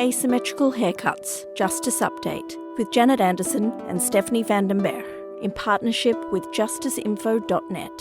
Asymmetrical Haircuts, Justice Update with Janet Anderson and Stephanie van den Berg in partnership with justiceinfo.net.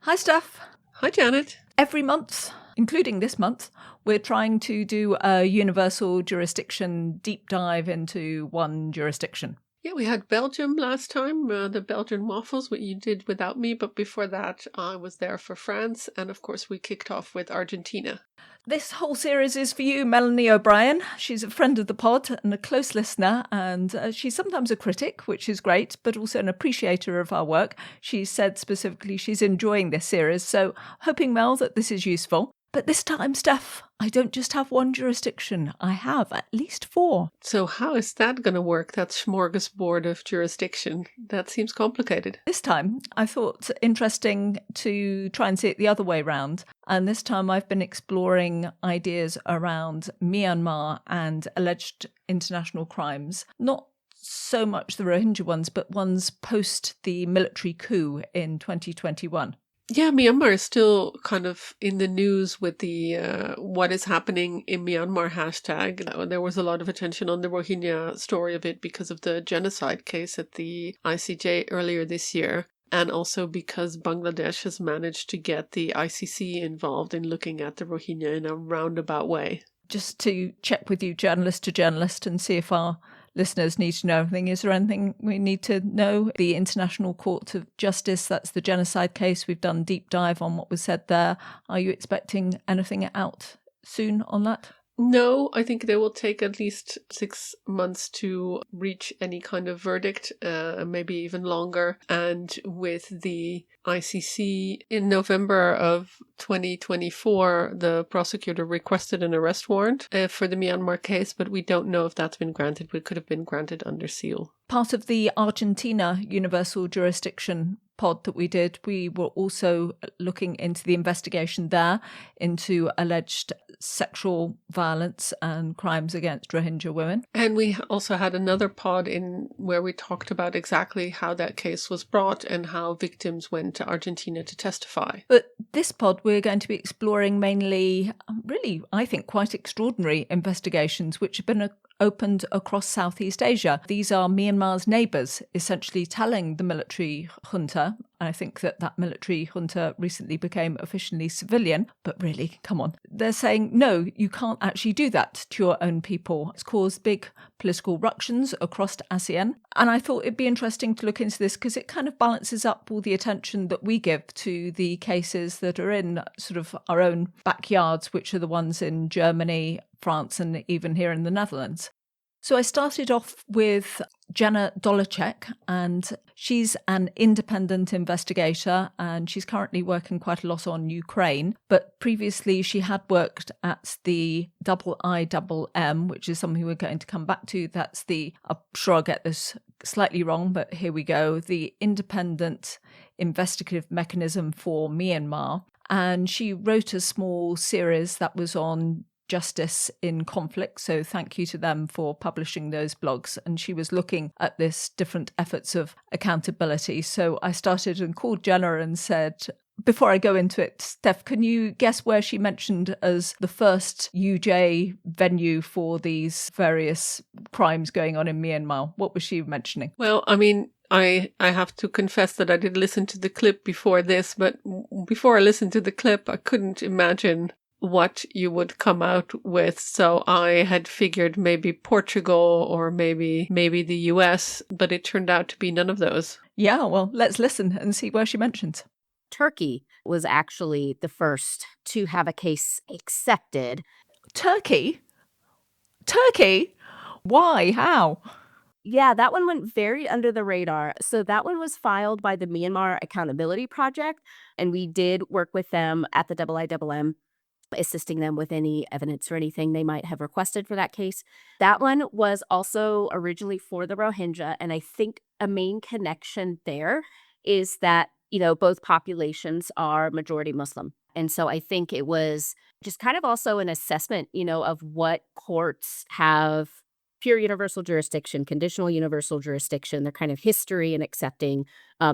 Hi, Steph. Hi, Janet. Every month, including this month, we're trying to do a universal jurisdiction deep dive into one jurisdiction. Yeah, we had Belgium last time, the Belgian waffles, what you did without me. But before that, I was there for France. And of course, we kicked off with Argentina. This whole series is for you, Melanie O'Brien. She's a friend of the pod and a close listener, and she's sometimes a critic, which is great, but also an appreciator of our work. She said specifically she's enjoying this series, so hoping, Mel, that this is useful. But this time, Steph, I don't just have one jurisdiction. I have at least 4. So how is that going to work, that smorgasbord of jurisdiction? That seems complicated. This time, I thought interesting to try and see it the other way round. And this time I've been exploring ideas around Myanmar and alleged international crimes. Not so much the Rohingya ones, but ones post the military coup in 2021. Yeah, Myanmar is still kind of in the news with the what is happening in Myanmar hashtag. There was a lot of attention on the Rohingya story of it because of the genocide case at the ICJ earlier this year. And also because Bangladesh has managed to get the ICC involved in looking at the Rohingya in a roundabout way. Just to check with you, journalist to journalist, and see if our listeners need to know anything. Is there anything we need to know? The International Court of Justice, that's the genocide case. We've done deep dive on what was said there. Are you expecting anything out soon on that? No, I think they will take at least 6 months to reach any kind of verdict, maybe even longer. And with the ICC in November of 2024, the prosecutor requested an arrest warrant for the Myanmar case, but we don't know if that's been granted. It could have been granted under seal. Part of the Argentina Universal Jurisdiction pod that we did, we were also looking into the investigation there into alleged sexual violence and crimes against Rohingya women. And we also had another pod in where we talked about exactly how that case was brought and how victims went to Argentina to testify. But this pod, we're going to be exploring mainly, really, I think, quite extraordinary investigations which have been opened across Southeast Asia. These are Myanmar's neighbours, essentially telling the military junta. I think that military junta recently became officially civilian, but really, come on. They're saying, no, you can't actually do that to your own people. It's caused big political ructions across Asean. And I thought it'd be interesting to look into this because it kind of balances up all the attention that we give to the cases that are in sort of our own backyards, which are the ones in Germany, France, and even here in the Netherlands. So I started off with Jenna Dolecek, and she's an independent investigator, and she's currently working quite a lot on Ukraine. But previously she had worked at the IIMM, which is something we're going to come back to. That's I'm sure I'll get this slightly wrong, but here we go, the Independent Investigative Mechanism for Myanmar. And she wrote a small series that was on justice in conflict. So thank you to them for publishing those blogs. And she was looking at this different efforts of accountability. So I started and called Jenna and said, before I go into it, Steph, can you guess where she mentioned as the first UJ venue for these various crimes going on in Myanmar? What was she mentioning? Well, I mean, I have to confess that I did listen to the clip before this, but before I listened to the clip, I couldn't imagine what you would come out with. So I had figured maybe Portugal or maybe the US, but it turned out to be none of those. Yeah, well, let's listen and see where she mentions. Turkey was actually the first to have a case accepted. Turkey? Turkey? Why? How? Yeah, that one went very under the radar. So that one was filed by the Myanmar Accountability Project, and we did work with them at the IIMM, assisting them with any evidence or anything they might have requested for that case. That one was also originally for the Rohingya, and I think a main connection there is that, both populations are majority Muslim. And so I think it was just kind of also an assessment, of what courts have pure universal jurisdiction, conditional universal jurisdiction, their kind of history in accepting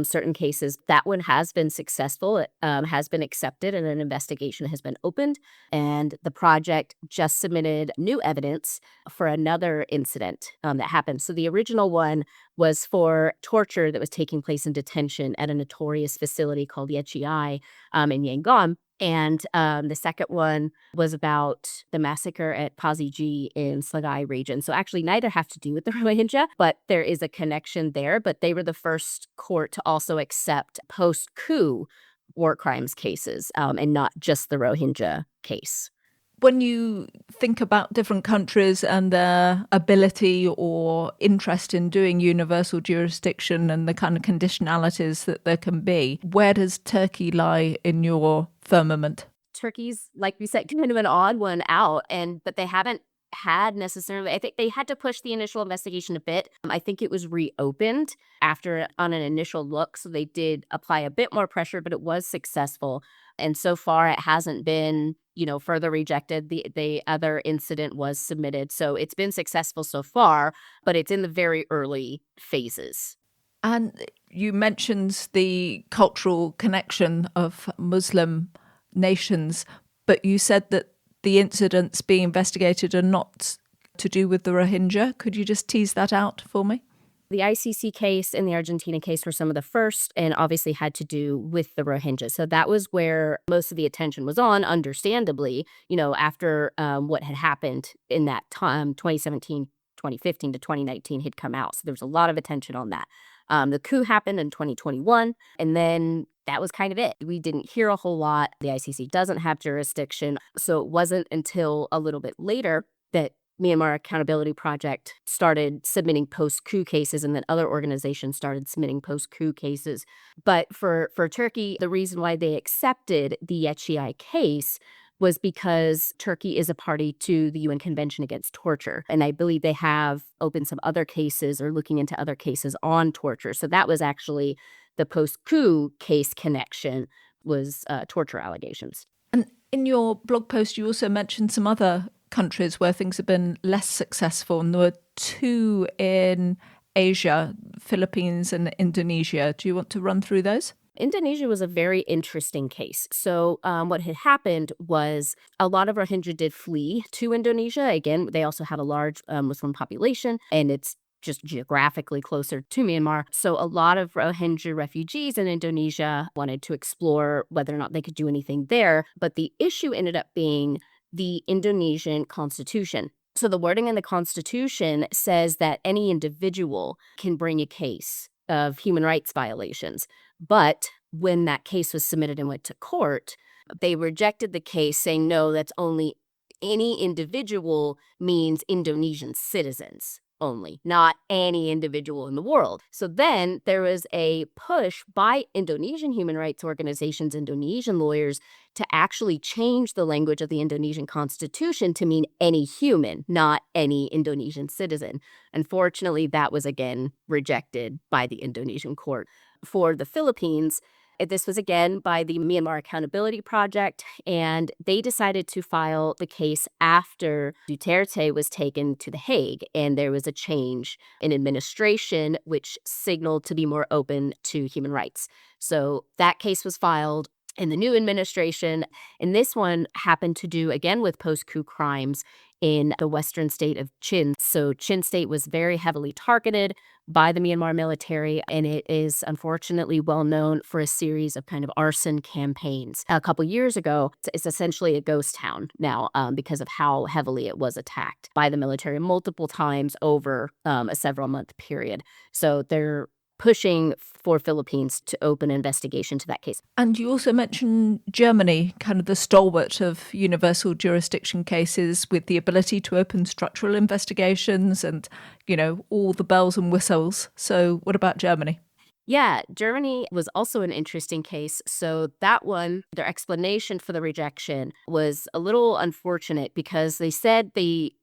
certain cases. That one has been successful. It has been accepted and an investigation has been opened. And the project just submitted new evidence for another incident that happened. So the original one was for torture that was taking place in detention at a notorious facility called Yechiai in Yangon. And the second one was about the massacre at Paziji in Slagai region. So actually neither have to do with the Rohingya, but there is a connection there. But they were the first court to also accept post-coup war crimes cases and not just the Rohingya case. When you think about different countries and their ability or interest in doing universal jurisdiction and the kind of conditionalities that there can be, where does Turkey lie in your firmament? Turkey's, like we said, kind of an odd one out, but they haven't had necessarily. I think they had to push the initial investigation a bit. I think it was reopened after on an initial look, so they did apply a bit more pressure, but it was successful. And so far, it hasn't been, further rejected. The other incident was submitted, so it's been successful so far, but it's in the very early phases. And you mentioned the cultural connection of Muslim nations, but you said that the incidents being investigated are not to do with the Rohingya. Could you just tease that out for me? The ICC case and the Argentina case were some of the first and obviously had to do with the Rohingya. So that was where most of the attention was on, understandably, after what had happened in that time, 2017, 2015 to 2019 had come out. So there was a lot of attention on that. The coup happened in 2021, and then that was kind of it. We didn't hear a whole lot. The ICC doesn't have jurisdiction. So it wasn't until a little bit later that Myanmar Accountability Project started submitting post-coup cases, and then other organizations started submitting post-coup cases. But for Turkey, the reason why they accepted the Yechiai case was because Turkey is a party to the UN Convention Against Torture. And I believe they have opened some other cases or looking into other cases on torture. So that was actually the post-coup case connection was torture allegations. And in your blog post, you also mentioned some other countries where things have been less successful. And there were two in Asia, Philippines and Indonesia. Do you want to run through those? Indonesia was a very interesting case. So what had happened was a lot of Rohingya did flee to Indonesia. Again, they also had a large Muslim population, and it's just geographically closer to Myanmar. So a lot of Rohingya refugees in Indonesia wanted to explore whether or not they could do anything there. But the issue ended up being the Indonesian constitution. So the wording in the constitution says that any individual can bring a case of human rights violations. But when that case was submitted and went to court, they rejected the case, saying, no, that's only any individual means Indonesian citizens only, not any individual in the world. So then there was a push by Indonesian human rights organizations, Indonesian lawyers, to actually change the language of the Indonesian constitution to mean any human, not any Indonesian citizen. Unfortunately, that was again rejected by the Indonesian court. For the Philippines, this was again by the Myanmar Accountability Project, and they decided to file the case after Duterte was taken to The Hague, and there was a change in administration which signaled to be more open to human rights. So that case was filed in the new administration, and this one happened to do, again, with post-coup crimes in the western state of Chin. So Chin state was very heavily targeted by the Myanmar military, and it is unfortunately well known for a series of kind of arson campaigns. A couple years ago, it's essentially a ghost town now because of how heavily it was attacked by the military multiple times over a several-month period. So they're pushing for Philippines to open an investigation to that case. And you also mentioned Germany, kind of the stalwart of universal jurisdiction cases with the ability to open structural investigations and, all the bells and whistles. So what about Germany? Yeah, Germany was also an interesting case. So that one, their explanation for the rejection was a little unfortunate because they said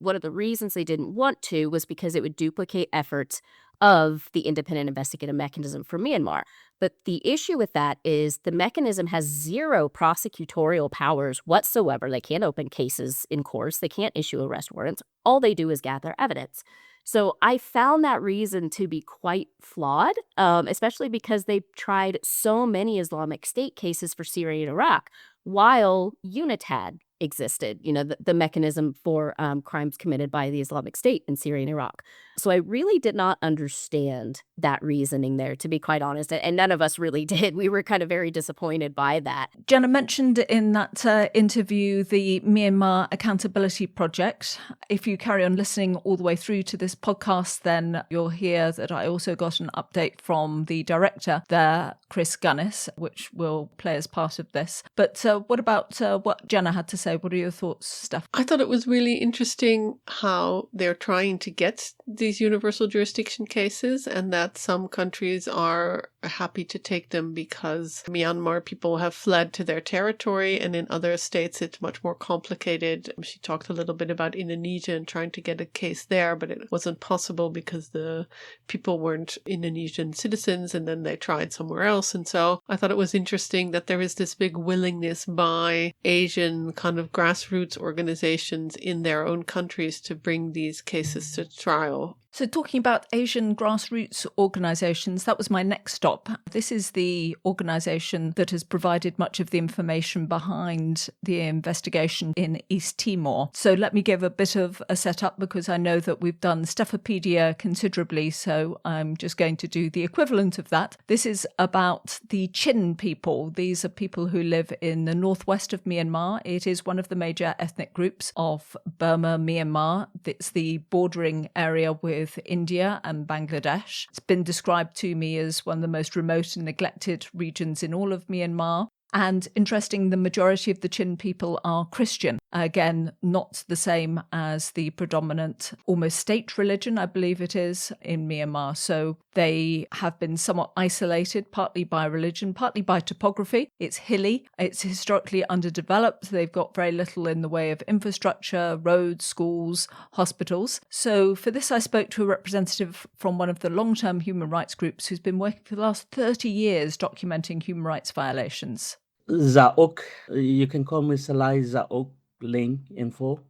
one of the reasons they didn't want to was because it would duplicate efforts of the independent investigative mechanism for Myanmar. But the issue with that is the mechanism has zero prosecutorial powers whatsoever. They can't open cases in courts. They can't issue arrest warrants. All they do is gather evidence. So I found that reason to be quite flawed, especially because they tried so many Islamic State cases for Syria and Iraq while UNITAD existed, the mechanism for crimes committed by the Islamic State in Syria and Iraq. So I really did not understand that reasoning there, to be quite honest. And none of us really did. We were kind of very disappointed by that. Jenna mentioned in that interview the Myanmar Accountability Project. If you carry on listening all the way through to this podcast, then you'll hear that I also got an update from the director there, Chris Gunness, which will play as part of this. But what about what Jenna had to say? What are your thoughts, Steph? I thought it was really interesting how they're trying to get these universal jurisdiction cases, and that some countries are happy to take them because Myanmar people have fled to their territory, and in other states it's much more complicated. She talked a little bit about Indonesia and trying to get a case there, but it wasn't possible because the people weren't Indonesian citizens, and then they tried somewhere else. And so I thought it was interesting that there is this big willingness by Asian kind of grassroots organizations in their own countries to bring these cases to trial. So talking about Asian grassroots organisations, that was my next stop. This is the organisation that has provided much of the information behind the investigation in East Timor. So let me give a bit of a setup, because I know that we've done Stephopedia considerably, so I'm just going to do the equivalent of that. This is about the Chin people. These are people who live in the northwest of Myanmar. It is one of the major ethnic groups of Burma, Myanmar. It's the bordering area with India and Bangladesh. It's been described to me as one of the most remote and neglected regions in all of Myanmar. And interesting, the majority of the Chin people are Christian. Again, not the same as the predominant, almost state religion, I believe it is, in Myanmar. So they have been somewhat isolated, partly by religion, partly by topography. It's hilly. It's historically underdeveloped. They've got very little in the way of infrastructure, roads, schools, hospitals. So for this, I spoke to a representative from one of the long-term human rights groups who's been working for the last 30 years documenting human rights violations. Zaj Uk, you can call me Salai Zaj Uk Ling Info.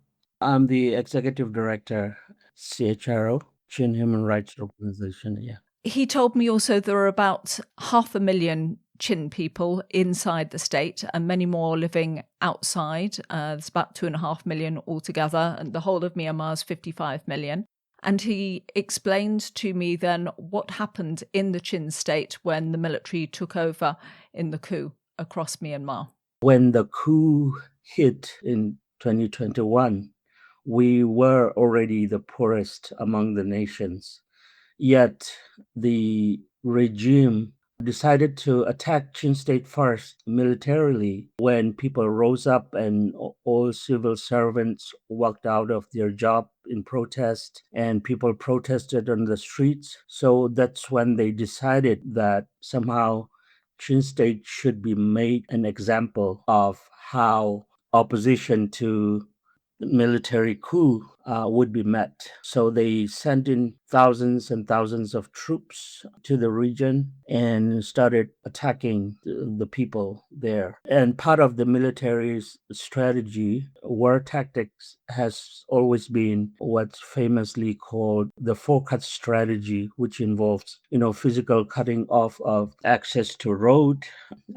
I'm the executive director, CHRO, Chin Human Rights Organization. Yeah. He told me also there are about 500,000 Chin people inside the state and many more living outside. There's about 2.5 million altogether, and the whole of Myanmar is 55 million. And he explained to me then what happened in the Chin state when the military took over in the coup across Myanmar. When the coup hit in 2021, we were already the poorest among the nations. Yet the regime decided to attack Chin State first militarily when people rose up and all civil servants walked out of their job in protest and people protested on the streets. So that's when they decided that somehow Chin State should be made an example of how opposition to military coup would be met. So they sent in thousands and thousands of troops to the region and started attacking the people there. And part of the military's strategy, war tactics, has always been what's famously called the four-cut strategy, which involves, physical cutting off of access to road,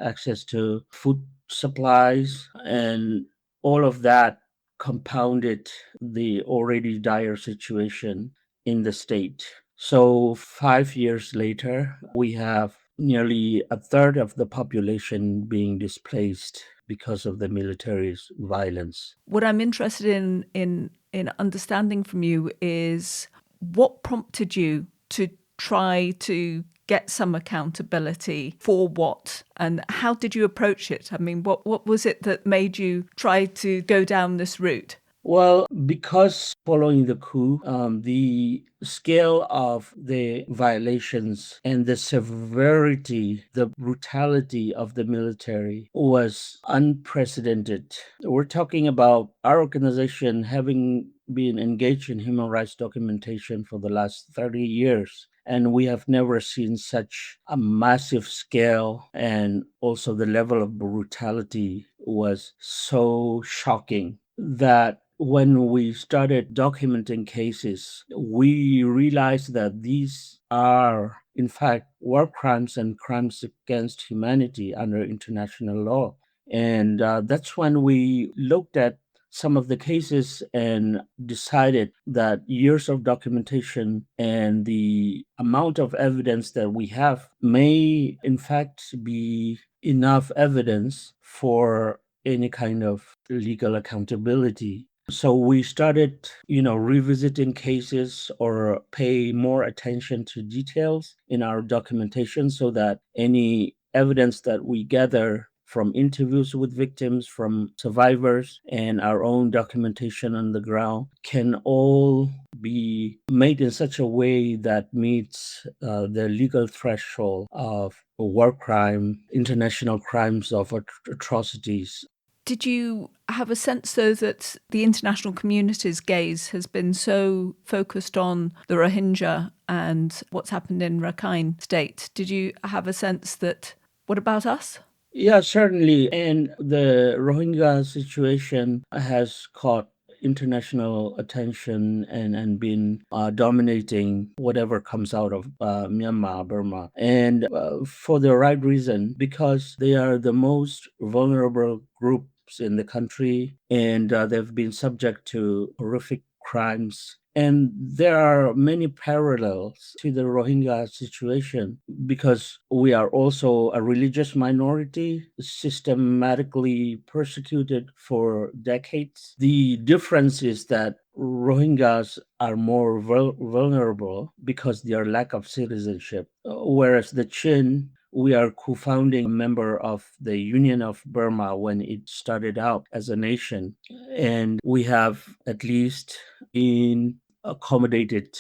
access to food supplies, and all of that compounded the already dire situation in the state. So 5 years later, we have nearly a third of the population being displaced because of the military's violence. What I'm interested in understanding from you is what prompted you to try to get some accountability for what, and how did you approach it? I mean, what was it that made you try to go down this route? Well, because following the coup, the scale of the violations and the severity, the brutality of the military was unprecedented. We're talking about our organization having been engaged in human rights documentation for the last 30 years. And we have never seen such a massive scale, and also the level of brutality was so shocking that when we started documenting cases, we realized that these are, in fact, war crimes and crimes against humanity under international law. And that's when we looked at some of the cases and decided that years of documentation and the amount of evidence that we have may, in fact, be enough evidence for any kind of legal accountability. So we started, revisiting cases or pay more attention to details in our documentation so that any evidence that we gather from interviews with victims, from survivors, and our own documentation on the ground can all be made in such a way that meets the legal threshold of a war crime, international crimes of atrocities. Did you have a sense, though, that the international community's gaze has been so focused on the Rohingya and what's happened in Rakhine State? Did you have a sense that, what about us? Yeah, certainly. And the Rohingya situation has caught international attention and been dominating whatever comes out of Myanmar, Burma. And for the right reason, because they are the most vulnerable groups in the country, and they've been subject to horrific crimes. And there are many parallels to the Rohingya situation because we are also a religious minority, systematically persecuted for decades. The difference is that Rohingyas are more vulnerable because their lack of citizenship, whereas the Chin, we are co-founding member of the Union of Burma when it started out as a nation, and we have at least been accommodated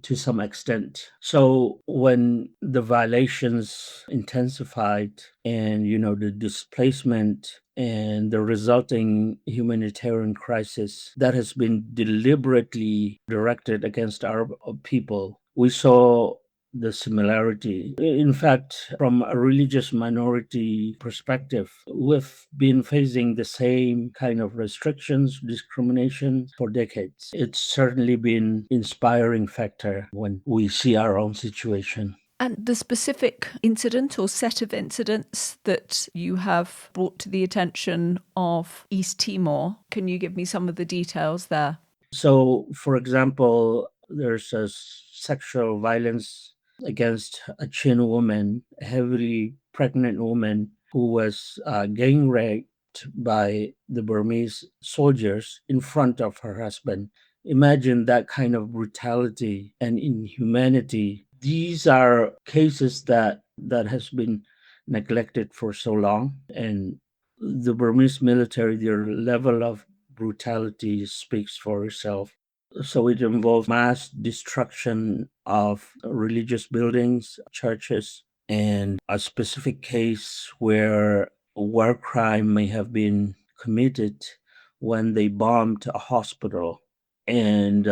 to some extent. So when the violations intensified and the displacement and the resulting humanitarian crisis that has been deliberately directed against our people, we saw the similarity. In fact, from a religious minority perspective, we've been facing the same kind of restrictions, discrimination for decades. It's certainly been an inspiring factor when we see our own situation. And the specific incident or set of incidents that you have brought to the attention of East Timor, can you give me some of the details there? So, for example, there's a sexual violence against a Chin woman, a heavily pregnant woman who was gang raped by the Burmese soldiers in front of her husband. Imagine that kind of brutality and inhumanity. These are cases that has been neglected for so long, and the Burmese military, their level of brutality speaks for itself. So it involves mass destruction of religious buildings, churches, and a specific case where a war crime may have been committed when they bombed a hospital and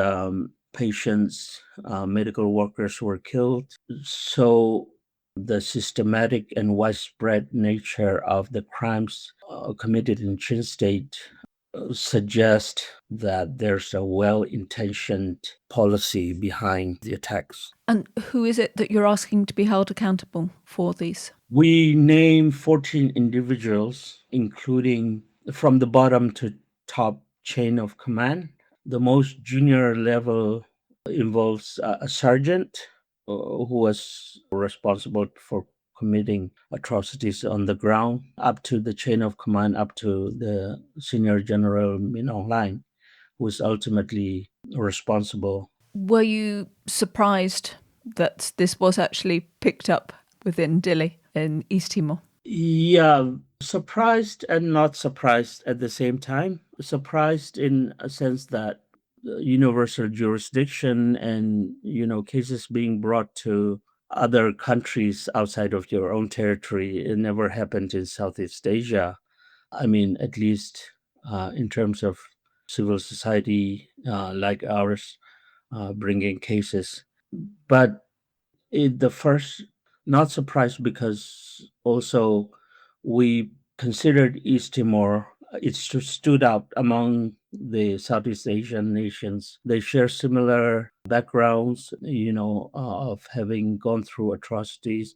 patients, medical workers were killed. So the systematic and widespread nature of the crimes committed in Chin State suggest that there's a well-intentioned policy behind the attacks. And who is it that you're asking to be held accountable for these? We name 14 individuals, including from the bottom to top chain of command. The most junior level involves a sergeant who was responsible for committing atrocities on the ground, up to the chain of command, up to the senior general Min Aung Hlaing, who is ultimately responsible. Were you surprised that this was actually picked up within Dili in East Timor? Yeah, surprised and not surprised at the same time. Surprised in a sense that universal jurisdiction and cases being brought to other countries outside of your own territory, it never happened in Southeast Asia. I mean, at least in terms of civil society like ours bringing cases. But the first, not surprised because also we considered East Timor it stood out among the Southeast Asian nations. They share similar backgrounds, of having gone through atrocities,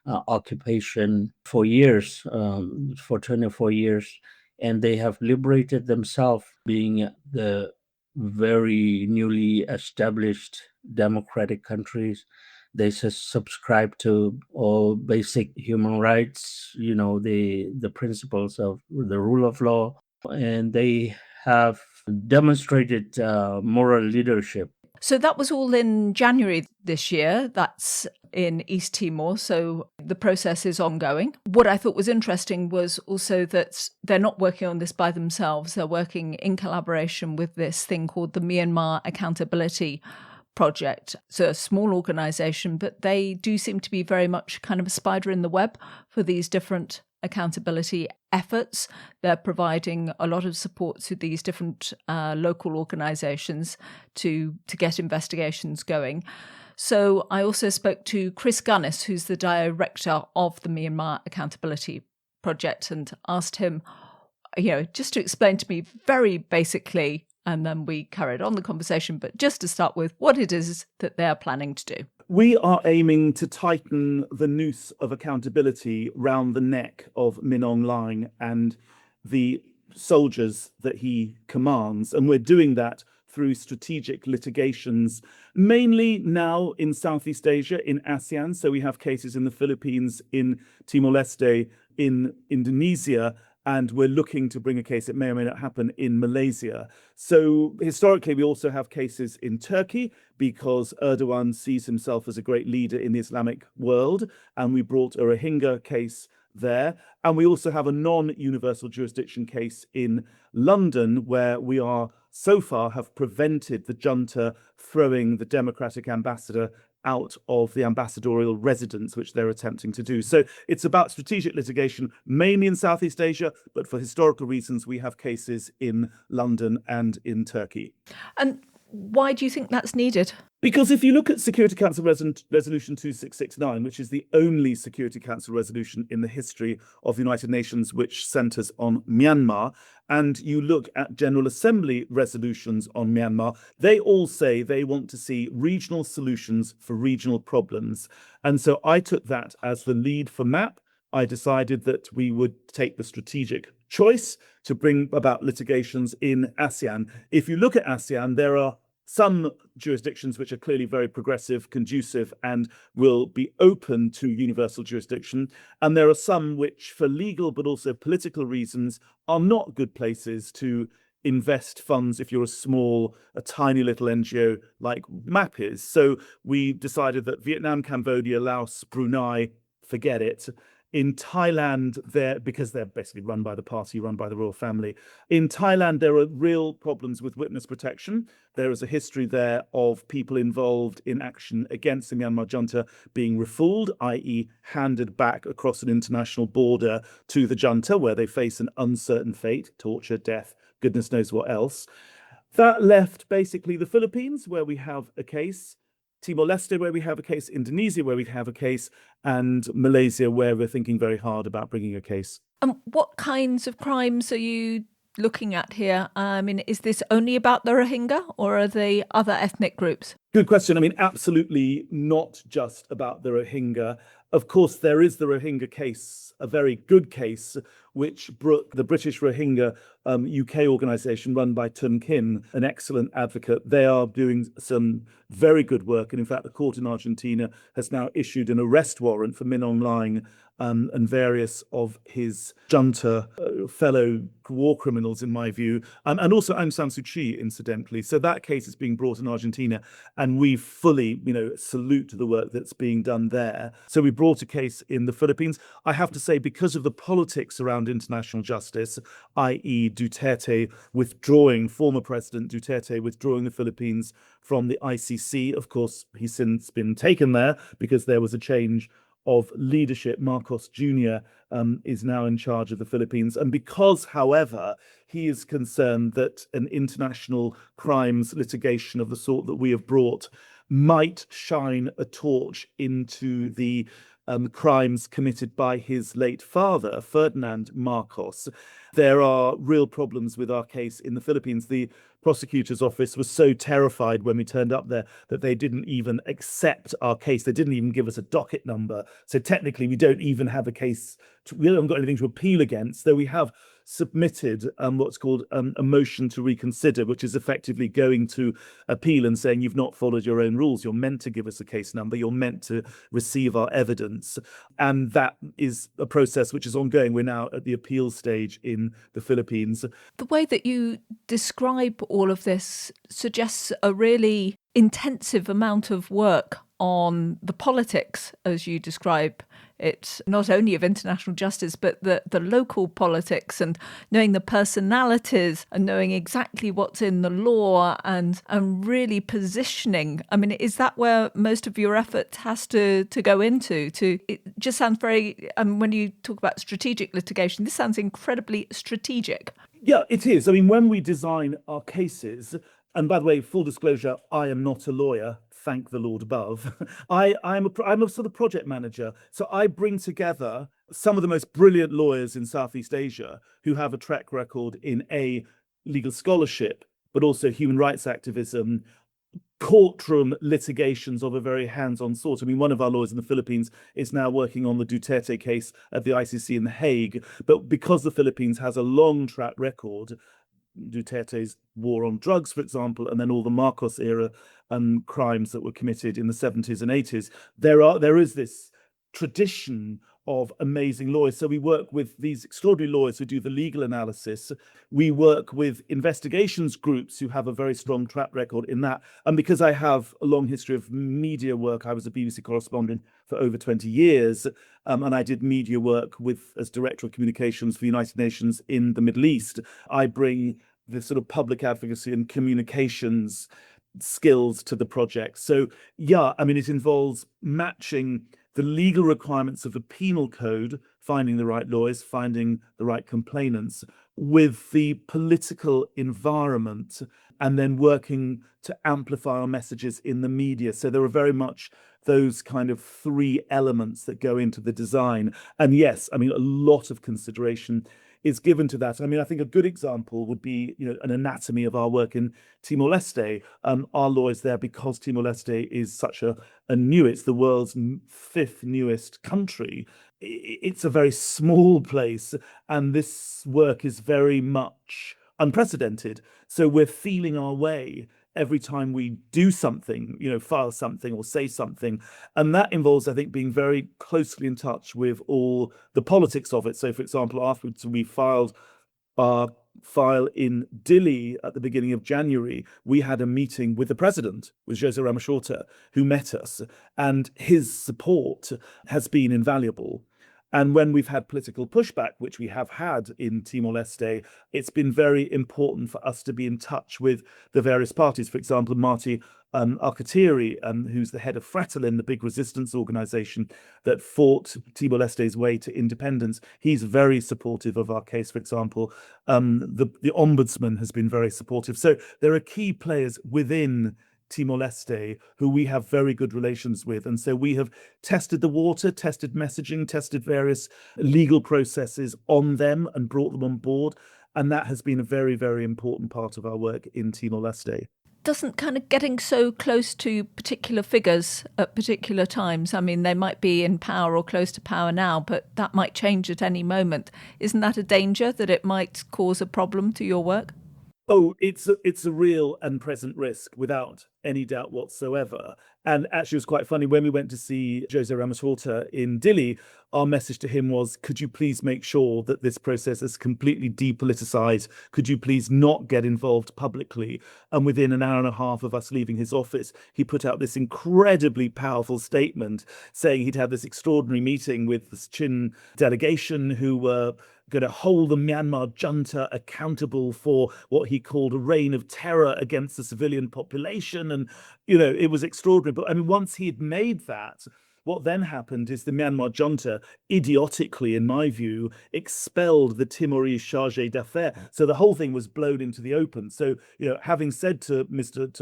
occupation for years, for 24 years, and they have liberated themselves, being the very newly established democratic countries. They subscribe to all basic human rights, the principles of the rule of law, and they have demonstrated moral leadership. So that was all in January this year. That's in East Timor. So the process is ongoing. What I thought was interesting was also that they're not working on this by themselves. They're working in collaboration with this thing called the Myanmar Accountability Project. It's a small organisation, but they do seem to be very much kind of a spider in the web for these different accountability efforts. They're providing a lot of support to these different local organisations to get investigations going. So I also spoke to Chris Gunness, who's the director of the Myanmar Accountability Project, and asked him, just to explain to me very basically, and then we carried on the conversation, but just to start with, what it is that they're planning to do. We are aiming to tighten the noose of accountability round the neck of Min Aung Hlaing and the soldiers that he commands. And we're doing that through strategic litigations, mainly now in Southeast Asia, in ASEAN. So we have cases in the Philippines, in Timor-Leste, in Indonesia, and we're looking to bring a case that may or may not happen in Malaysia. So historically, we also have cases in Turkey because Erdogan sees himself as a great leader in the Islamic world. And we brought a Rohingya case there. And we also have a non-universal jurisdiction case in London, where we are so far have prevented the junta throwing the democratic ambassador out of the ambassadorial residence, which they're attempting to do. So it's about strategic litigation, mainly in Southeast Asia, but for historical reasons, we have cases in London and in Turkey. And why do you think that's needed? Because if you look at Security Council Resolution 2669, which is the only Security Council resolution in the history of the United Nations which centres on Myanmar, and you look at General Assembly resolutions on Myanmar, they all say they want to see regional solutions for regional problems. And so I took that as the lead for MAP. I decided that we would take the strategic choice to bring about litigations in ASEAN. If you look at ASEAN, there are some jurisdictions which are clearly very progressive, conducive, and will be open to universal jurisdiction. And there are some which, for legal but also political reasons, are not good places to invest funds if you're a tiny little NGO like MAP is. So we decided that Vietnam, Cambodia, Laos, Brunei, forget it. In Thailand, because they're basically run by the party, run by the royal family. In Thailand, there are real problems with witness protection. There is a history there of people involved in action against the Myanmar junta being refooled, i.e. handed back across an international border to the junta, where they face an uncertain fate, torture, death, goodness knows what else. That left basically the Philippines, where we have a case, Timor-Leste, where we have a case, Indonesia, where we have a case, and Malaysia, where we're thinking very hard about bringing a case. What kinds of crimes are you looking at here? I mean, is this only about the Rohingya, or are they other ethnic groups? Good question. I mean, absolutely not just about the Rohingya. Of course, there is the Rohingya case, a very good case, which the British Rohingya UK organisation run by Tun Kin, an excellent advocate. They are doing some very good work. And in fact, the court in Argentina has now issued an arrest warrant for Min Aung Hlaing and various of his junta fellow war criminals, in my view, and also Aung San Suu Kyi, incidentally. So that case is being brought in Argentina, and we fully, salute the work that's being done there. So we brought a case in the Philippines. I have to say, because of the politics around international justice, i.e. former President Duterte withdrawing the Philippines from the ICC. Of course, he's since been taken there because there was a change of leadership. Marcos Jr. Is now in charge of the Philippines. And because, however, he is concerned that an international crimes litigation of the sort that we have brought might shine a torch into the crimes committed by his late father, Ferdinand Marcos. There are real problems with our case in the Philippines. The prosecutor's office was so terrified when we turned up there that they didn't even accept our case. They didn't even give us a docket number. So technically, we don't even have a case. We haven't got anything to appeal against, though we have submitted what's called a motion to reconsider, which is effectively going to appeal and saying you've not followed your own rules. You're meant to give us a case number. You're meant to receive our evidence. And that is a process which is ongoing. We're now at the appeal stage in the Philippines. The way that you describe all of this suggests a really intensive amount of work on the politics, as you describe it, not only of international justice, but the local politics, and knowing the personalities and knowing exactly what's in the law and really positioning. I mean, is that where most of your effort has to go into? It just sounds very, when you talk about strategic litigation, this sounds incredibly strategic. Yeah, it is. I mean, when we design our cases, and by the way, full disclosure, I am not a lawyer. Thank the Lord above. I'm a sort of project manager. So I bring together some of the most brilliant lawyers in Southeast Asia who have a track record in legal scholarship, but also human rights activism, courtroom litigations of a very hands-on sort. I mean, one of our lawyers in the Philippines is now working on the Duterte case at the ICC in The Hague. But because the Philippines has a long track record, Duterte's war on drugs, for example, and then all the Marcos era crimes that were committed in the 70s and 80s, there is this tradition of amazing lawyers. So we work with these extraordinary lawyers who do the legal analysis. We work with investigations groups who have a very strong track record in that. And because I have a long history of media work, I was a BBC correspondent for over 20 years, and I did media work as Director of Communications for the United Nations in the Middle East. I bring the sort of public advocacy and communications skills to the project. So yeah, I mean, it involves matching the legal requirements of the penal code, finding the right lawyers, finding the right complainants, with the political environment, and then working to amplify our messages in the media. So there are very much those kind of three elements that go into the design. And yes, I mean, a lot of consideration is given to that. I mean, I think a good example would be, an anatomy of our work in Timor-Leste. Our lawyers there, because Timor-Leste is such it's the world's fifth newest country. It's a very small place, and this work is very much unprecedented. So we're feeling our way every time we do something, file something or say something. And that involves, I think, being very closely in touch with all the politics of it. So, for example, afterwards, we filed our file in Dili at the beginning of January. We had a meeting with the president, with José Ramos Horta, who met us, and his support has been invaluable. And when we've had political pushback, which we have had in Timor-Leste, it's been very important for us to be in touch with the various parties. For example, Marty Alkatiri, who's the head of Fratalin, the big resistance organization that fought Timor-Leste's way to independence. He's very supportive of our case, for example. The ombudsman has been very supportive. So there are key players within Timor-Leste who we have very good relations with. And so we have tested the water, tested messaging, tested various legal processes on them and brought them on board. And that has been a very, very important part of our work in Timor-Leste. Doesn't kind of getting so close to particular figures at particular times, I mean, they might be in power or close to power now, but that might change at any moment. Isn't that a danger, that it might cause a problem to your work? Oh, it's a real and present risk, without any doubt whatsoever. And actually, it was quite funny when we went to see José Ramos Horta in Dili. Our message to him was, could you please make sure that this process is completely depoliticized? Could you please not get involved publicly? And within an hour and a half of us leaving his office, he put out this incredibly powerful statement saying he'd had this extraordinary meeting with the Chin delegation who were going to hold the Myanmar junta accountable for what he called a reign of terror against the civilian population. And, it was extraordinary. But I mean, once he had made that, what then happened is the Myanmar junta, idiotically, in my view, expelled the Timorese chargé d'affaires. So the whole thing was blown into the open. So, having said to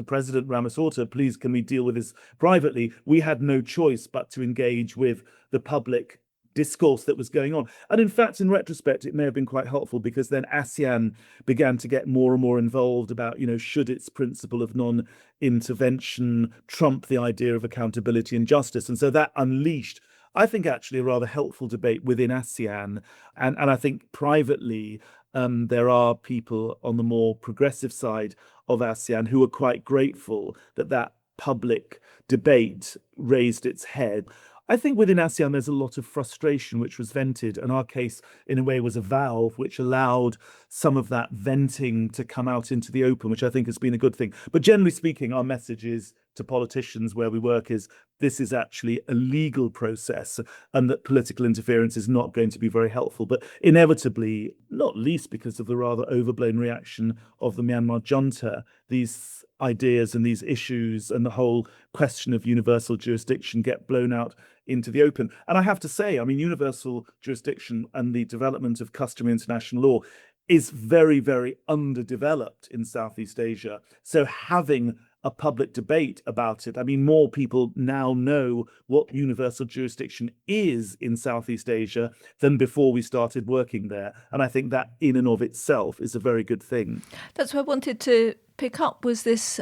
President Ramaphosa, please, can we deal with this privately? We had no choice but to engage with the public discourse that was going on. And in fact, in retrospect, it may have been quite helpful, because then ASEAN began to get more and more involved about, should its principle of non-intervention trump the idea of accountability and justice. And so that unleashed, I think, actually a rather helpful debate within ASEAN. And I think privately, there are people on the more progressive side of ASEAN who are quite grateful that public debate raised its head. I think within ASEAN, there's a lot of frustration which was vented, and our case, in a way, was a valve which allowed some of that venting to come out into the open, which I think has been a good thing. But generally speaking, our message is to politicians where we work is this is actually a legal process, and that political interference is not going to be very helpful. But inevitably, not least because of the rather overblown reaction of the Myanmar junta, these ideas and these issues and the whole question of universal jurisdiction get blown out into the open. And I have to say, universal jurisdiction and the development of customary international law is very, very underdeveloped in Southeast Asia. So having a public debate about it, more people now know what universal jurisdiction is in Southeast Asia than before we started working there. And I think that in and of itself is a very good thing. That's what I wanted to pick up, was this.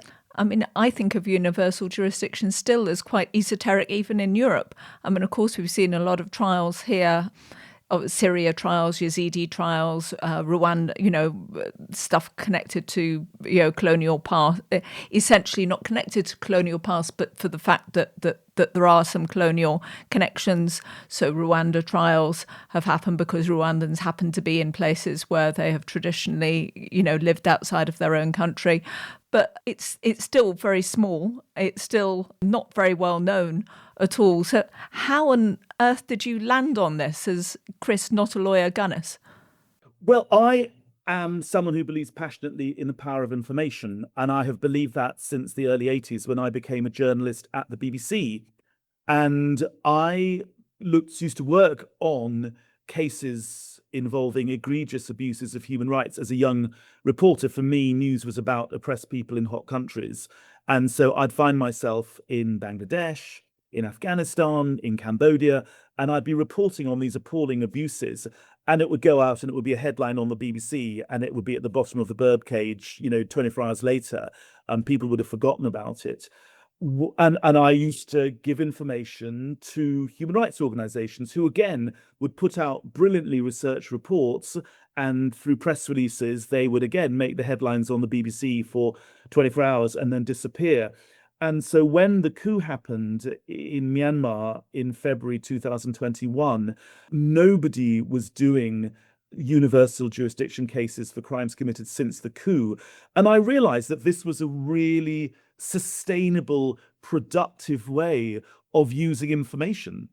I think of universal jurisdiction still as quite esoteric, even in Europe. Of course, we've seen a lot of trials here, of Syria trials, Yazidi trials, Rwanda, stuff connected to, colonial past, essentially not connected to colonial past, but for the fact that there are some colonial connections. So Rwanda trials have happened because Rwandans happen to be in places where they have traditionally, lived outside of their own country. But it's still very small. It's still not very well known at all. So how on earth did you land on this as Chris, not a lawyer, Gunness? Well, I am someone who believes passionately in the power of information, and I have believed that since the early 80s when I became a journalist at the BBC. And I used to work on cases involving egregious abuses of human rights as a young reporter. For me, news was about oppressed people in hot countries. And so I'd find myself in Bangladesh, in Afghanistan, in Cambodia, and I'd be reporting on these appalling abuses. And it would go out and it would be a headline on the BBC, and it would be at the bottom of the birdcage, 24 hours later, and people would have forgotten about it. And I used to give information to human rights organizations who, again, would put out brilliantly researched reports, and through press releases, they would, again, make the headlines on the BBC for 24 hours and then disappear. And so when the coup happened in Myanmar in February 2021, nobody was doing universal jurisdiction cases for crimes committed since the coup. And I realized that this was a really sustainable, productive way of using information.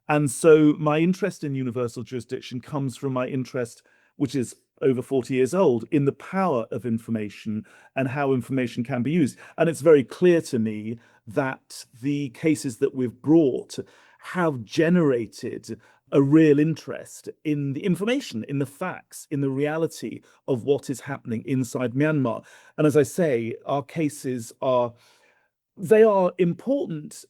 And so my interest in universal jurisdiction comes from my interest, which is over 40 years old, in the power of information and how information can be used. And it's very clear to me that the cases that we've brought have generated a real interest in the information, in the facts, in the reality of what is happening inside Myanmar. And as I say, our cases are important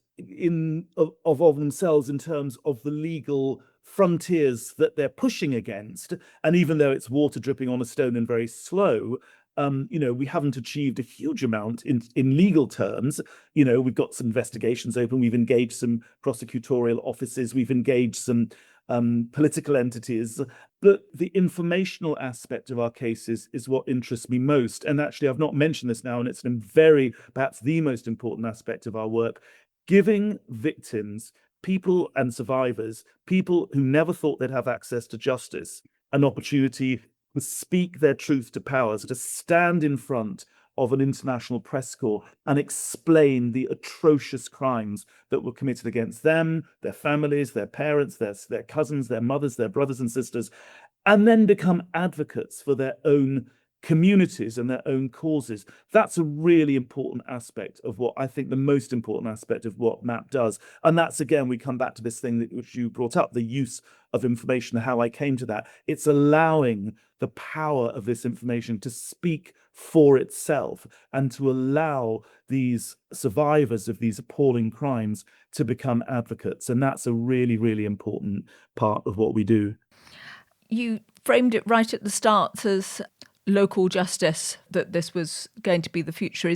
of themselves in terms of the legal frontiers that they're pushing against. And even though it's water dripping on a stone and very slow, we haven't achieved a huge amount in legal terms. We've got some investigations open. We've engaged some prosecutorial offices. We've engaged some political entities. But the informational aspect of our cases is what interests me most. And actually, I've not mentioned this now, and it's perhaps the most important aspect of our work, giving victims, people and survivors, people who never thought they'd have access to justice, an opportunity to speak their truth to powers, to stand in front of an international press corps and explain the atrocious crimes that were committed against them, their families, their parents, their cousins, their mothers, their brothers and sisters, and then become advocates for their own communities and their own causes. That's a really important aspect of what I think the most important aspect of what MAP does. And that's, again, we come back to this thing which you brought up, the use of information, how I came to that. It's allowing the power of this information to speak for itself and to allow these survivors of these appalling crimes to become advocates. And that's a really, really important part of what we do. You framed it right at the start as local justice, that this was going to be the future.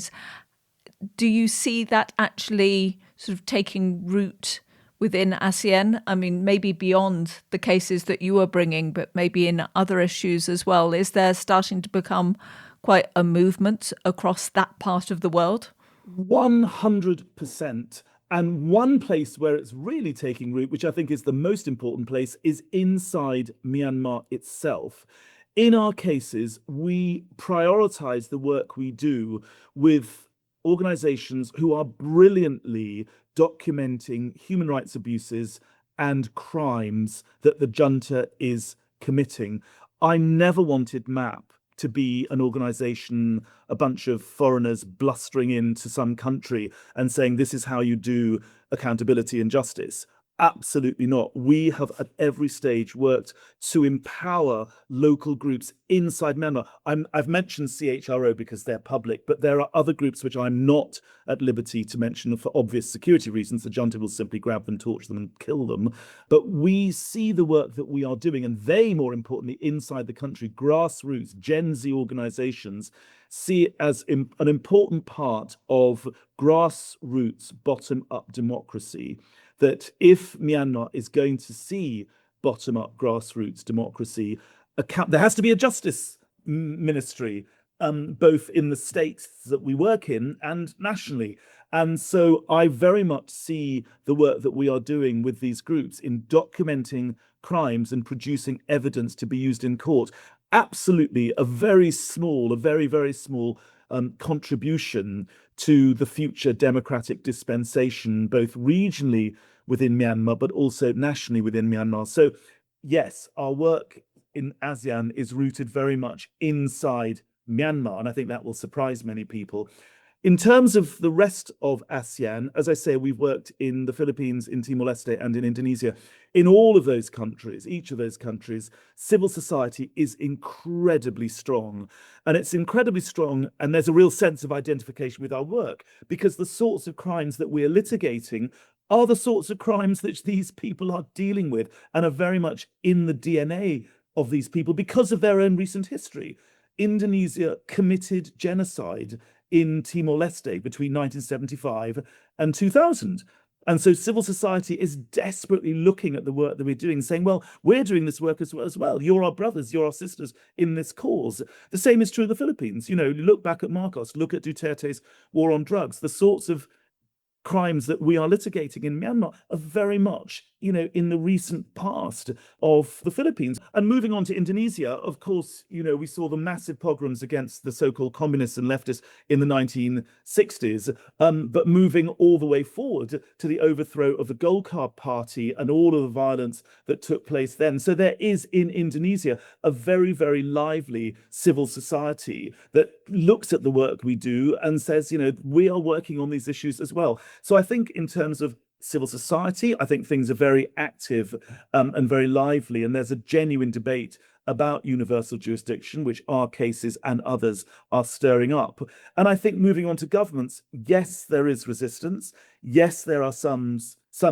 Do you see that actually sort of taking root within Asean? I mean, maybe beyond the cases that you are bringing, but maybe in other issues as well. Is there starting to become quite a movement across that part of the world? 100%. And one place where it's really taking root, which I think is the most important place, is inside Myanmar itself. In our cases, we prioritize the work we do with organizations who are brilliantly documenting human rights abuses and crimes that the junta is committing. I never wanted MAP to be an organization, a bunch of foreigners blustering into some country and saying, this is how you do accountability and justice. Absolutely not. We have at every stage worked to empower local groups inside Myanmar. I've mentioned CHRO because they're public, but there are other groups which I'm not at liberty to mention for obvious security reasons. The junta will simply grab them, torture them, and kill them. But we see the work that we are doing, and they, more importantly, inside the country, grassroots, Gen Z organizations, see it as an important part of grassroots, bottom-up democracy. That if Myanmar is going to see bottom-up grassroots democracy, there has to be a justice ministry, both in the states that we work in and nationally. And so I very much see the work that we are doing with these groups in documenting crimes and producing evidence to be used in court. Absolutely a very, very small contribution to the future democratic dispensation, both regionally within Myanmar, but also nationally within Myanmar. So yes, our work in ASEAN is rooted very much inside Myanmar, and I think that will surprise many people. In terms of the rest of ASEAN, as I say, we've worked in the Philippines, in Timor-Leste, and in Indonesia. In all of those countries, each of those countries, civil society is incredibly strong. And it's incredibly strong, and there's a real sense of identification with our work, because the sorts of crimes that we're litigating are the sorts of crimes that these people are dealing with and are very much in the DNA of these people because of their own recent history. Indonesia committed genocide in Timor-Leste between 1975 and 2000. And so civil society is desperately looking at the work that we're doing, saying, well, we're doing this work as well. You're our brothers, you're our sisters in this cause. The same is true of the Philippines. You know, look back at Marcos, look at Duterte's war on drugs. The sorts of crimes that we are litigating in Myanmar are very much, you know, in the recent past of the Philippines. And moving on to Indonesia, of course, you know, we saw the massive pogroms against the so-called communists and leftists in the 1960s, but moving all the way forward to the overthrow of the Golkar Party and all of the violence that took place then. So there is in Indonesia a very, very lively civil society that looks at the work we do and says, you know, we are working on these issues as well. So I think in terms of civil society, I think things are very active and very lively, and there's a genuine debate about universal jurisdiction, which our cases and others are stirring up. And I think moving on to governments, yes, there is resistance. Yes, there are some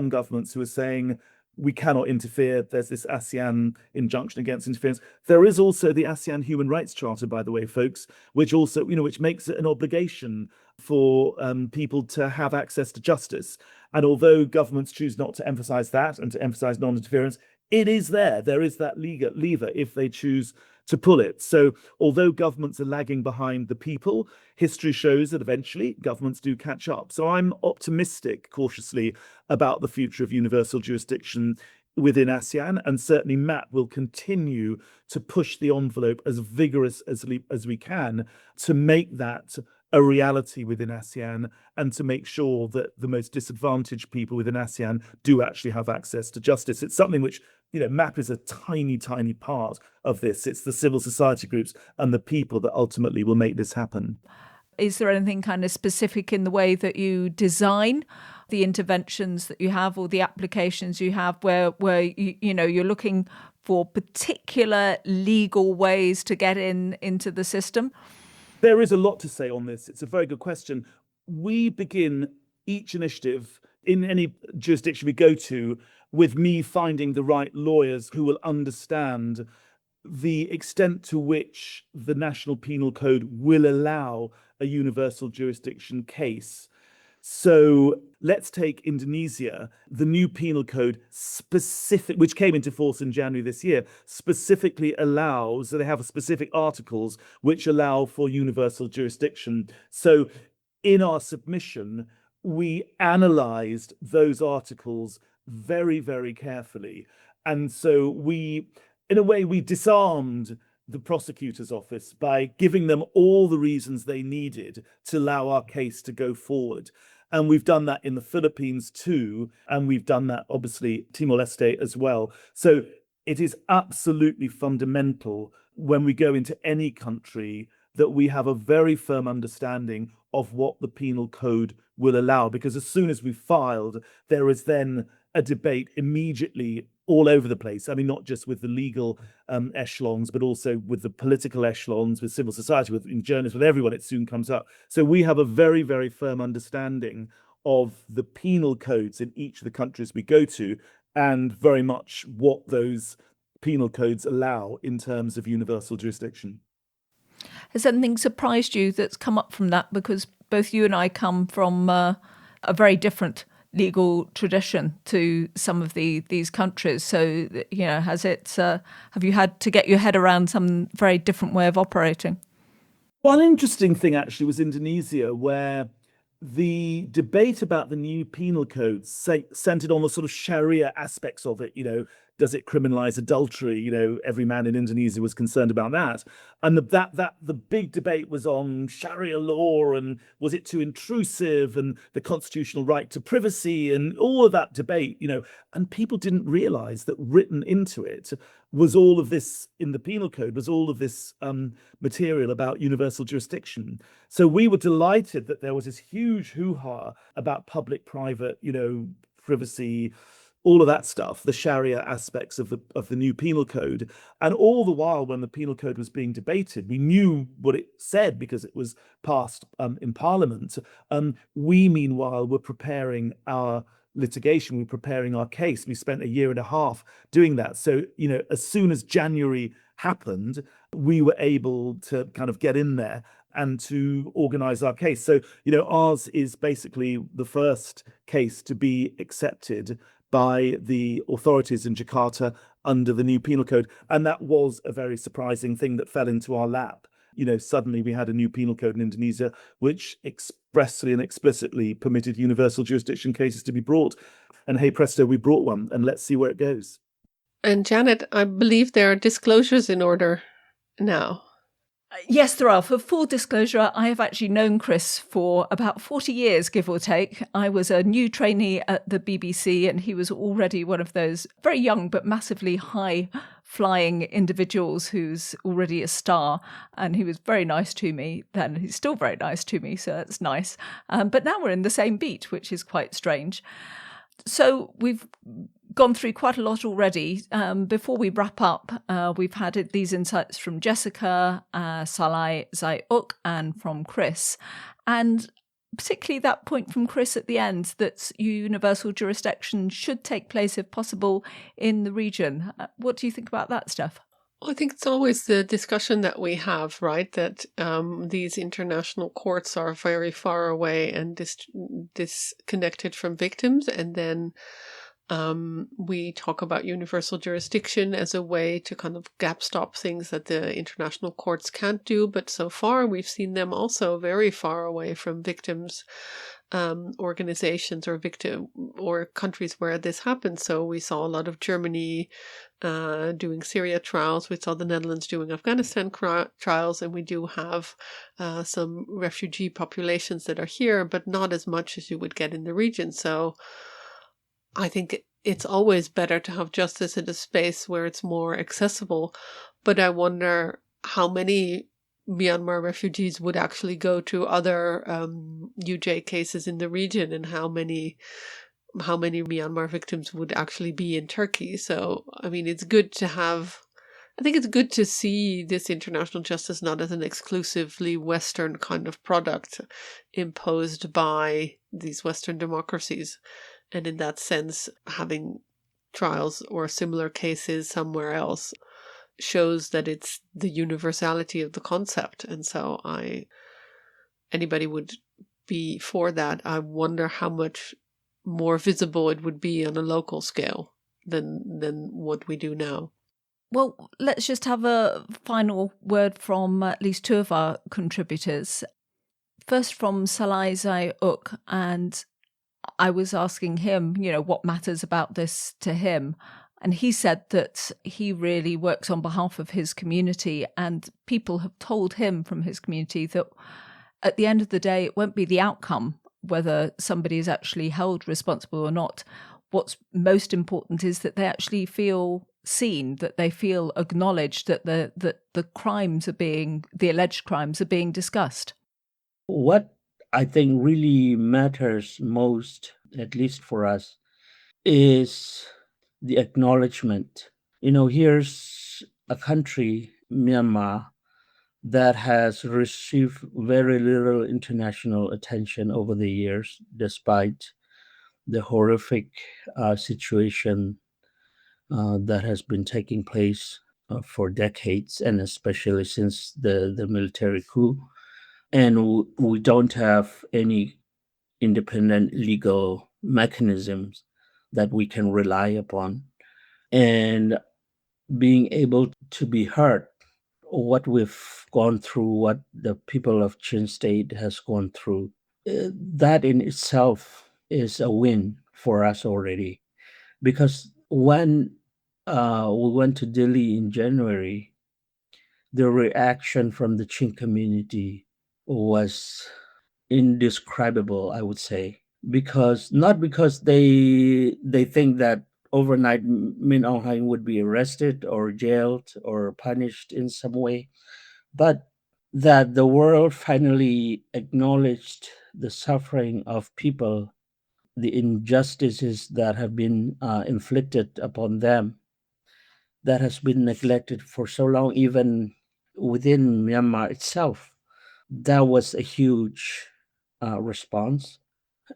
governments who are saying we cannot interfere. There's this ASEAN injunction against interference. There is also the ASEAN Human Rights Charter, by the way, folks, which also, you know, which makes it an obligation for people to have access to justice. And although governments choose not to emphasize that and to emphasize non-interference, it is there. There is that lever if they choose to pull it. So although governments are lagging behind the people, history shows that eventually governments do catch up. So I'm optimistic, cautiously, about the future of universal jurisdiction within ASEAN, and certainly MAP will continue to push the envelope as vigorous as we can to make that a reality within ASEAN and to make sure that the most disadvantaged people within ASEAN do actually have access to justice. It's something which, MAP is a tiny, tiny part of this. It's the civil society groups and the people that ultimately will make this happen. Is there anything kind of specific in the way that you design the interventions that you have or the applications you have where you're looking for particular legal ways to get into the system? There is a lot to say on this. It's a very good question. We begin each initiative in any jurisdiction we go to with me finding the right lawyers who will understand the extent to which the National Penal Code will allow a universal jurisdiction case. So let's take Indonesia. The new penal code which came into force in January this year, specifically allows, so they have specific articles which allow for universal jurisdiction. So in our submission, we analysed those articles very, very carefully. And so in a way, we disarmed the prosecutor's office by giving them all the reasons they needed to allow our case to go forward. And we've done that in the Philippines too. And we've done that, obviously, Timor-Leste as well. So it is absolutely fundamental when we go into any country that we have a very firm understanding of what the penal code will allow. Because as soon as we've filed, there is then a debate immediately all over the place. I mean, not just with the legal echelons, but also with the political echelons, with civil society, with journalists, with everyone. It soon comes up. So we have a very, very firm understanding of the penal codes in each of the countries we go to, and very much what those penal codes allow in terms of universal jurisdiction. Has anything surprised you that's come up from that? Because both you and I come from a very different legal tradition to some of these countries. So, have you had to get your head around some very different way of operating? One interesting thing actually was Indonesia, where the debate about the new penal code centered on the sort of Sharia aspects of it. Does it criminalize adultery? Every man in Indonesia was concerned about that. And the big debate was on Sharia law, and was it too intrusive, and the constitutional right to privacy, and all of that debate, and people didn't realize that written into it was all of this, in the penal code, was all of this material about universal jurisdiction. So we were delighted that there was this huge hoo-ha about public-private, privacy, all of that stuff, the Sharia aspects of the new penal code. And all the while, when the penal code was being debated, we knew what it said because it was passed in Parliament. We, meanwhile, were preparing our litigation, we were preparing our case. We spent a year and a half doing that. So, as soon as January happened, we were able to kind of get in there and to organize our case. So, ours is basically the first case to be accepted by the authorities in Jakarta under the new penal code. And that was a very surprising thing that fell into our lap. Suddenly we had a new penal code in Indonesia, which expressly and explicitly permitted universal jurisdiction cases to be brought. And hey presto, we brought one, and let's see where it goes. And Janet, I believe there are disclosures in order now. Yes, there are. For full disclosure, I have actually known Chris for about 40 years, give or take. I was a new trainee at the BBC, and he was already one of those very young but massively high-flying individuals who's already a star. And he was very nice to me then. He's still very nice to me, so that's nice. But now we're in the same beat, which is quite strange. So we've gone through quite a lot already. Before we wrap up, we've had these insights from Jessica, Zaj Uk, and from Chris. And particularly that point from Chris at the end, that universal jurisdiction should take place, if possible, in the region. What do you think about that, Steph? Well, I think it's always the discussion that we have, right? That these international courts are very far away and disconnected from victims. And then we talk about universal jurisdiction as a way to kind of gap stop things that the international courts can't do. But so far, we've seen them also very far away from victims. organizations or victim or countries where this happened. So we saw a lot of Germany doing Syria trials. We saw the Netherlands doing Afghanistan trials, and we do have some refugee populations that are here, but not as much as you would get in the region. So I think it's always better to have justice in a space where it's more accessible. But I wonder how many Myanmar refugees would actually go to other UJ cases in the region, and how many Myanmar victims would actually be in Turkey. So, I mean, I think it's good to see this international justice not as an exclusively Western kind of product imposed by these Western democracies. And in that sense, having trials or similar cases somewhere else shows that it's the universality of the concept. And so anybody would be for that. I wonder how much more visible it would be on a local scale than what we do now. Well, let's just have a final word from at least two of our contributors. First from Zaj Uk, and I was asking him, what matters about this to him. And he said that he really works on behalf of his community, and people have told him from his community that at the end of the day, it won't be the outcome, whether somebody is actually held responsible or not. What's most important is that they actually feel seen, that they feel acknowledged, that the alleged crimes are being discussed. What I think really matters most, at least for us, is the acknowledgement. Here's a country, Myanmar, that has received very little international attention over the years, despite the horrific situation that has been taking place for decades, and especially since the military coup. And we don't have any independent legal mechanisms that we can rely upon. And being able to be heard, what we've gone through, what the people of Chin State has gone through, that in itself is a win for us already. Because when we went to Delhi in January, the reaction from the Chin community was indescribable, I would say, not because they think that overnight Min Aung Hlaing would be arrested or jailed or punished in some way, but that the world finally acknowledged the suffering of people, the injustices that have been inflicted upon them, that has been neglected for so long, even within Myanmar itself. That was a huge response.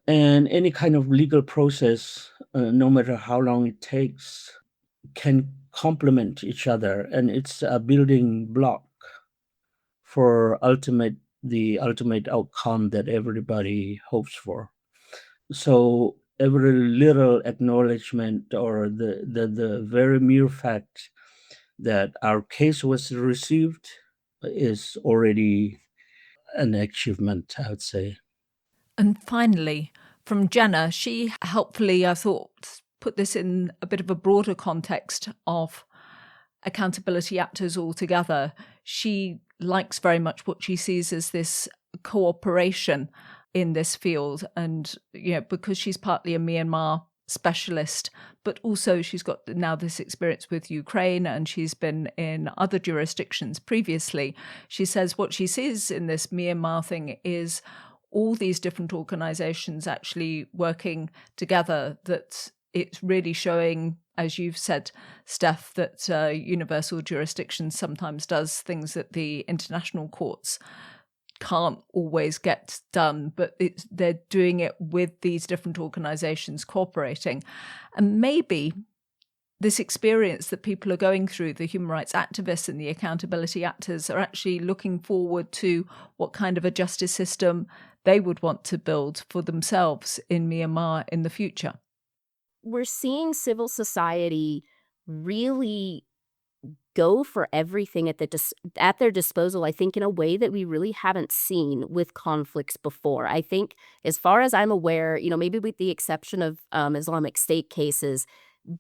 And any kind of legal process, no matter how long it takes, can complement each other, and it's a building block for the ultimate outcome that everybody hopes for. So every little acknowledgement, or the very mere fact that our case was received, is already an achievement, I would say. And finally, from Jenna, she helpfully, I thought, put this in a bit of a broader context of accountability actors altogether. She likes very much what she sees as this cooperation in this field. And, because she's partly a Myanmar specialist, but also she's got now this experience with Ukraine, and she's been in other jurisdictions previously. She says what she sees in this Myanmar thing is all these different organizations actually working together, that it's really showing, as you've said, Steph, that universal jurisdiction sometimes does things that the international courts can't always get done, but they're doing it with these different organizations cooperating. And maybe this experience that people are going through, the human rights activists and the accountability actors, are actually looking forward to what kind of a justice system they would want to build for themselves in Myanmar in the future. We're seeing civil society really go for everything at at their disposal, I think, in a way that we really haven't seen with conflicts before. I think, as far as I'm aware, maybe with the exception of Islamic State cases,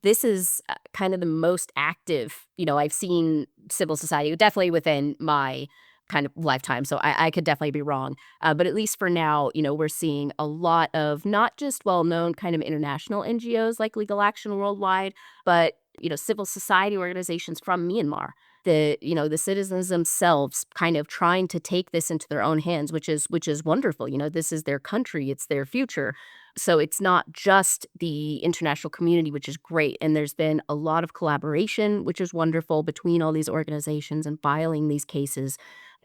this is kind of the most active, I've seen civil society, definitely within my kind of lifetime. So I could definitely be wrong. But at least for now, we're seeing a lot of not just well-known kind of international NGOs like Legal Action Worldwide, but, civil society organizations from Myanmar. The citizens themselves kind of trying to take this into their own hands, which is wonderful. This is their country, it's their future. So it's not just the international community, which is great. And there's been a lot of collaboration, which is wonderful, between all these organizations and filing these cases.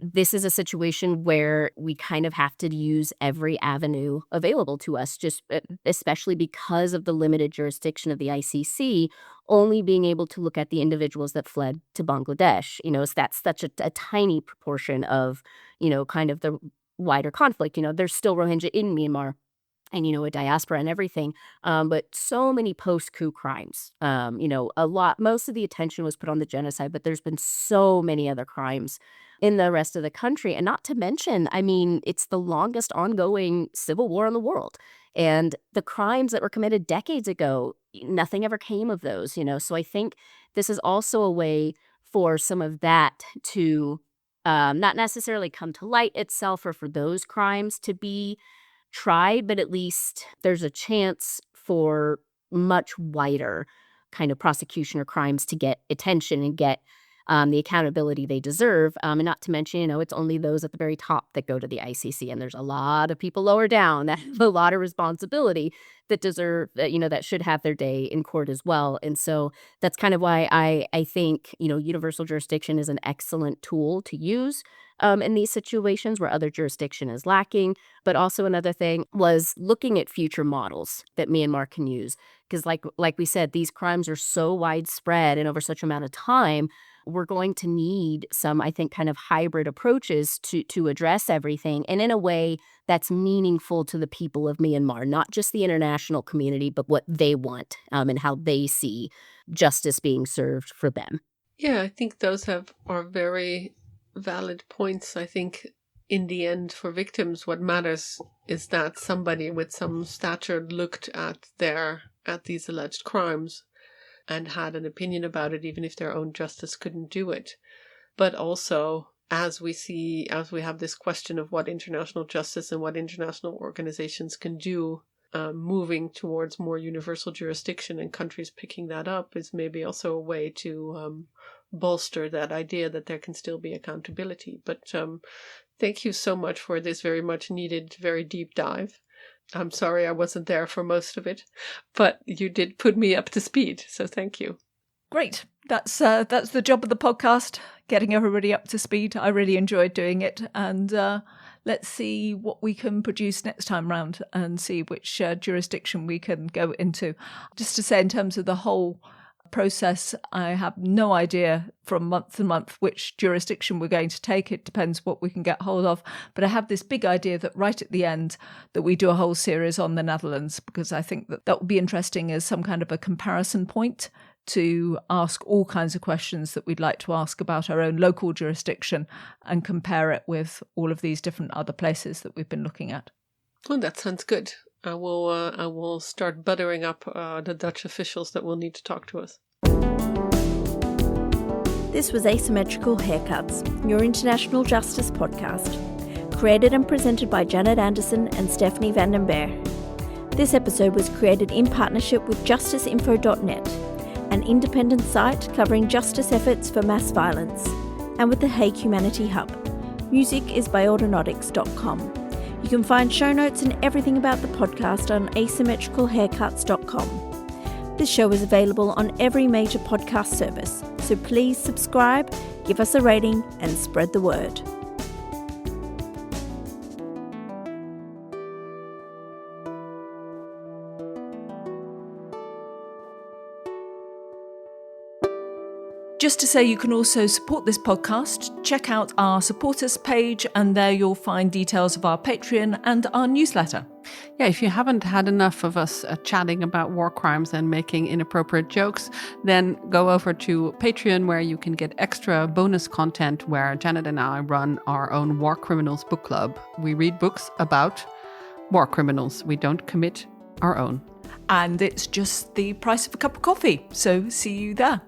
This is a situation where we kind of have to use every avenue available to us, just especially because of the limited jurisdiction of the ICC, only being able to look at the individuals that fled to Bangladesh. So that's such a tiny proportion of, kind of the wider conflict. There's still Rohingya in Myanmar, and, a diaspora and everything. But so many post-coup crimes, most of the attention was put on the genocide, but there's been so many other crimes in the rest of the country. And not to mention, it's the longest ongoing civil war in the world. And the crimes that were committed decades ago, nothing ever came of those, So I think this is also a way for some of that to not necessarily come to light itself, or for those crimes to be tried, but at least there's a chance for much wider kind of prosecution or crimes to get attention and get the accountability they deserve. And not to mention, it's only those at the very top that go to the ICC, and there's a lot of people lower down that have a lot of responsibility that deserve, that should have their day in court as well. And so that's kind of why I think, universal jurisdiction is an excellent tool to use in these situations where other jurisdiction is lacking. But also another thing was looking at future models that Myanmar can use. Because like we said, these crimes are so widespread and over such amount of time, we're going to need some, I think, kind of hybrid approaches to address everything, and in a way that's meaningful to the people of Myanmar, not just the international community, but what they want and how they see justice being served for them. Yeah, I think those are very valid points. I think in the end, for victims, what matters is that somebody with some stature looked at these alleged crimes and had an opinion about it, even if their own justice couldn't do it. But also, as we have this question of what international justice and what international organizations can do, moving towards more universal jurisdiction and countries picking that up is maybe also a way to bolster that idea that there can still be accountability. But thank you so much for this very much needed, very deep dive. I'm sorry I wasn't there for most of it, but you did put me up to speed, so thank you. Great. That's the job of the podcast, getting everybody up to speed. I really enjoyed doing it, and let's see what we can produce next time round and see which jurisdiction we can go into. Just to say, in terms of the whole process, I have no idea from month to month which jurisdiction we're going to take. It depends what we can get hold of. But I have this big idea that right at the end that we do a whole series on the Netherlands, because I think that would be interesting as some kind of a comparison point to ask all kinds of questions that we'd like to ask about our own local jurisdiction and compare it with all of these different other places that we've been looking at. Oh, that sounds good. I will start buttering up the Dutch officials that will need to talk to us. This was Asymmetrical Haircuts, your international justice podcast, created and presented by Janet Anderson and Stephanie van den Berg. This episode was created in partnership with justiceinfo.net, an independent site covering justice efforts for mass violence, and with the Hague Humanity Hub. Music is by autonautics.com. You can find show notes and everything about the podcast on asymmetricalhaircuts.com. This show is available on every major podcast service, so please subscribe, give us a rating, and spread the word. Just to say, you can also support this podcast. Check out our supporters page, and there you'll find details of our Patreon and our newsletter. Yeah, if you haven't had enough of us chatting about war crimes and making inappropriate jokes, then go over to Patreon, where you can get extra bonus content where Janet and I run our own War Criminals book club. We read books about war criminals. We don't commit our own. And it's just the price of a cup of coffee. So see you there.